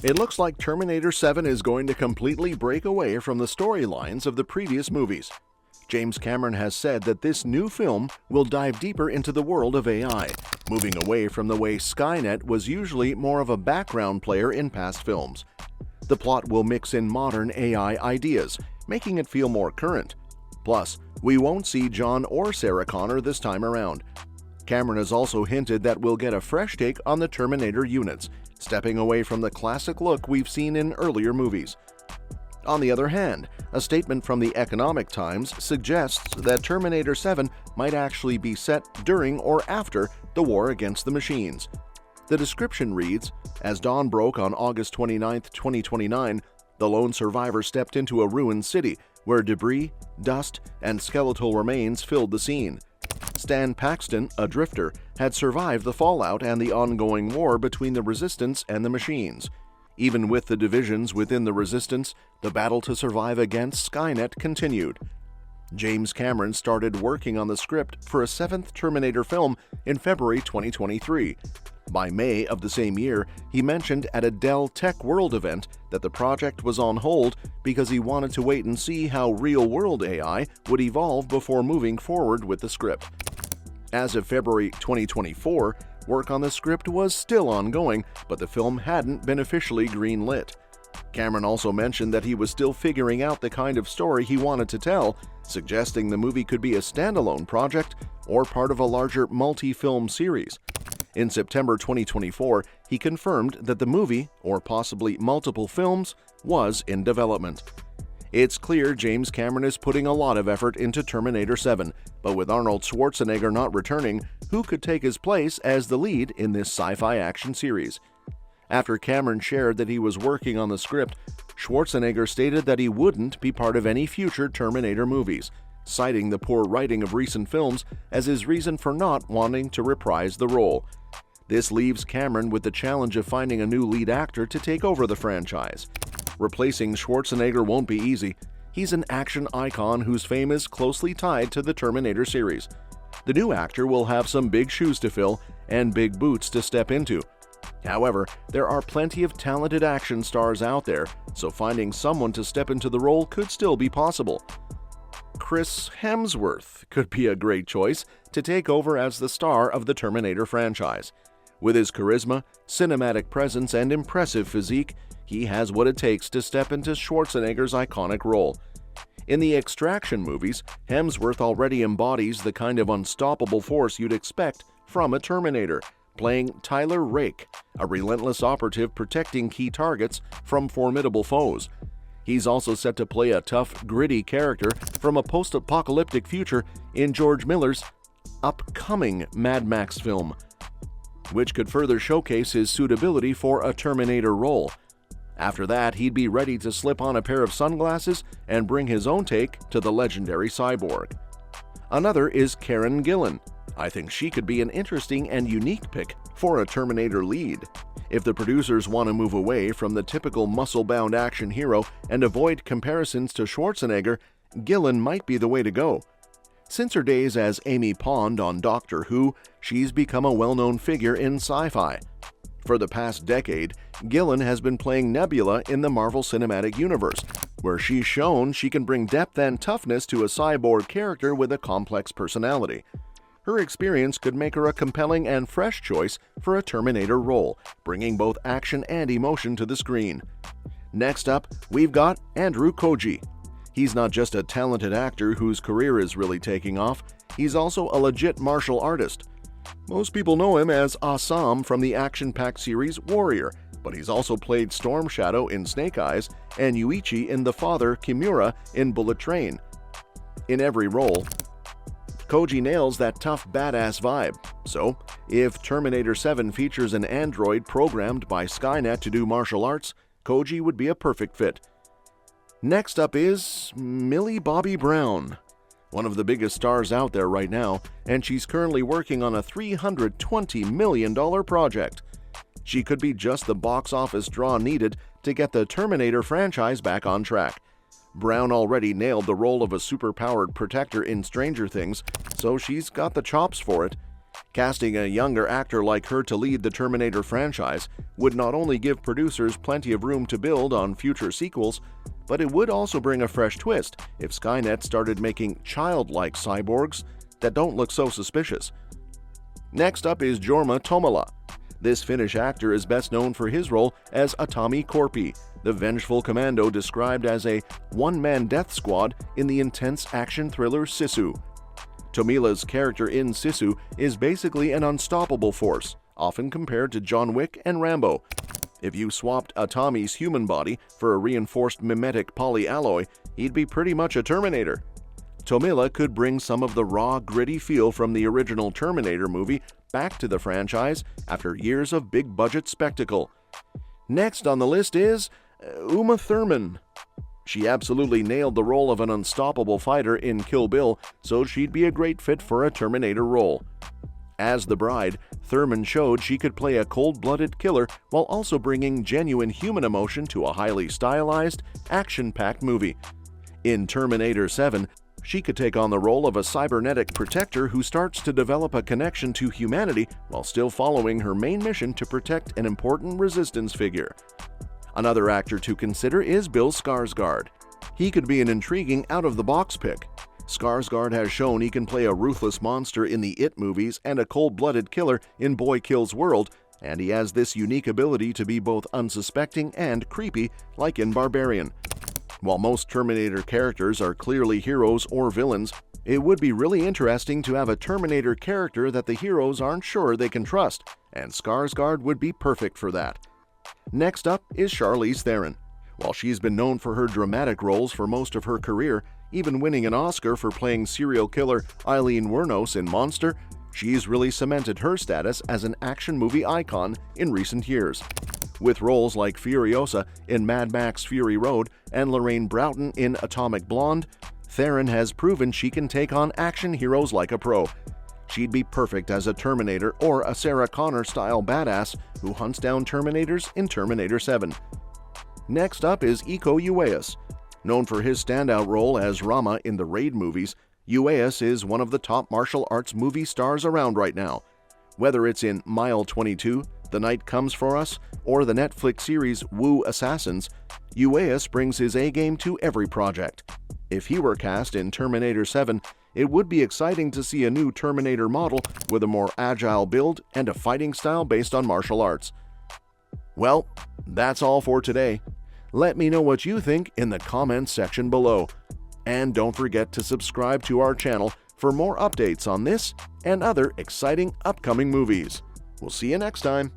It looks like Terminator 7 is going to completely break away from the storylines of the previous movies. James Cameron has said that this new film will dive deeper into the world of AI, moving away from the way Skynet was usually more of a background player in past films. The plot will mix in modern AI ideas, making it feel more current. Plus, we won't see John or Sarah Connor this time around. Cameron has also hinted that we'll get a fresh take on the Terminator units, stepping away from the classic look we've seen in earlier movies. On the other hand, a statement from the Economic Times suggests that Terminator 7 might actually be set during or after the war against the machines. The description reads, "As dawn broke on August 29, 2029, the lone survivor stepped into a ruined city where debris, dust, and skeletal remains filled the scene. Stan Paxton, a drifter, had survived the fallout and the ongoing war between the Resistance and the machines. Even with the divisions within the Resistance, the battle to survive against Skynet continued." James Cameron started working on the script for a seventh Terminator film in February 2023. By May of the same year, he mentioned at a Dell Tech World event that the project was on hold because he wanted to wait and see how real-world AI would evolve before moving forward with the script. As of February 2024, work on the script was still ongoing, but the film hadn't been officially greenlit. Cameron also mentioned that he was still figuring out the kind of story he wanted to tell, suggesting the movie could be a standalone project or part of a larger multi-film series. In September 2024, he confirmed that the movie, or possibly multiple films, was in development. It's clear James Cameron is putting a lot of effort into Terminator 7, but with Arnold Schwarzenegger not returning, who could take his place as the lead in this sci-fi action series? After Cameron shared that he was working on the script, Schwarzenegger stated that he wouldn't be part of any future Terminator movies, citing the poor writing of recent films as his reason for not wanting to reprise the role. This leaves Cameron with the challenge of finding a new lead actor to take over the franchise. Replacing Schwarzenegger won't be easy. He's an action icon whose fame is closely tied to the Terminator series. The new actor will have some big shoes to fill and big boots to step into. However, there are plenty of talented action stars out there, so finding someone to step into the role could still be possible. Chris Hemsworth could be a great choice to take over as the star of the Terminator franchise. With his charisma, cinematic presence, and impressive physique, he has what it takes to step into Schwarzenegger's iconic role. In the Extraction movies, Hemsworth already embodies the kind of unstoppable force you'd expect from a Terminator, playing Tyler Rake, a relentless operative protecting key targets from formidable foes. He's also set to play a tough, gritty character from a post-apocalyptic future in George Miller's upcoming Mad Max film, which could further showcase his suitability for a Terminator role. After that, he'd be ready to slip on a pair of sunglasses and bring his own take to the legendary cyborg. Another is Karen Gillan. I think she could be an interesting and unique pick for a Terminator lead. If the producers want to move away from the typical muscle-bound action hero and avoid comparisons to Schwarzenegger, Gillan might be the way to go. Since her days as Amy Pond on Doctor Who, she's become a well-known figure in sci-fi. For the past decade, Gillan has been playing Nebula in the Marvel Cinematic Universe, where she's shown she can bring depth and toughness to a cyborg character with a complex personality. Her experience could make her a compelling and fresh choice for a Terminator role, bringing both action and emotion to the screen. Next up, we've got Andrew Koji. He's not just a talented actor whose career is really taking off, he's also a legit martial artist. Most people know him as Assam from the action-packed series Warrior, but he's also played Storm Shadow in Snake Eyes and Yuichi in The Father Kimura in Bullet Train. In every role, Koji nails that tough, badass vibe. So, if Terminator 7 features an android programmed by Skynet to do martial arts, Koji would be a perfect fit. Next up is Millie Bobby Brown, one of the biggest stars out there right now, and she's currently working on a $320 million project. She could be just the box office draw needed to get the Terminator franchise back on track. Brown already nailed the role of a superpowered protector in Stranger Things, so she's got the chops for it. Casting a younger actor like her to lead the Terminator franchise would not only give producers plenty of room to build on future sequels, but it would also bring a fresh twist if Skynet started making childlike cyborgs that don't look so suspicious. Next up is Jorma Tommila. This Finnish actor is best known for his role as Atami Korpi, the vengeful commando described as a one-man death squad in the intense action thriller Sisu. Tommila's character in Sisu is basically an unstoppable force, often compared to John Wick and Rambo. If you swapped Atami's human body for a reinforced mimetic polyalloy, he'd be pretty much a Terminator. Tommila could bring some of the raw, gritty feel from the original Terminator movie back to the franchise after years of big-budget spectacle. Next on the list is Uma Thurman. She absolutely nailed the role of an unstoppable fighter in Kill Bill, so she'd be a great fit for a Terminator role. As the bride, Thurman showed she could play a cold-blooded killer while also bringing genuine human emotion to a highly stylized, action-packed movie. In Terminator 7, she could take on the role of a cybernetic protector who starts to develop a connection to humanity while still following her main mission to protect an important resistance figure. Another actor to consider is Bill Skarsgård. He could be an intriguing out-of-the-box pick. Skarsgård has shown he can play a ruthless monster in the It movies and a cold-blooded killer in Boy Kills World, and he has this unique ability to be both unsuspecting and creepy, like in Barbarian. While most Terminator characters are clearly heroes or villains, it would be really interesting to have a Terminator character that the heroes aren't sure they can trust, and Skarsgård would be perfect for that. Next up is Charlize Theron. While she's been known for her dramatic roles for most of her career, even winning an Oscar for playing serial killer Eileen Wuornos in Monster, she's really cemented her status as an action movie icon in recent years. With roles like Furiosa in Mad Max Fury Road and Lorraine Broughton in Atomic Blonde, Theron has proven she can take on action heroes like a pro. She'd be perfect as a Terminator or a Sarah Connor-style badass who hunts down Terminators in Terminator 7. Next up is Iko Uwais. Known for his standout role as Rama in the Raid movies, Uwais is one of the top martial arts movie stars around right now. Whether it's in Mile 22, The Night Comes For Us, or the Netflix series Wu Assassins, Uwais brings his A-game to every project. If he were cast in Terminator 7, it would be exciting to see a new Terminator model with a more agile build and a fighting style based on martial arts. Well, that's all for today. Let me know what you think in the comments section below. And don't forget to subscribe to our channel for more updates on this and other exciting upcoming movies. We'll see you next time.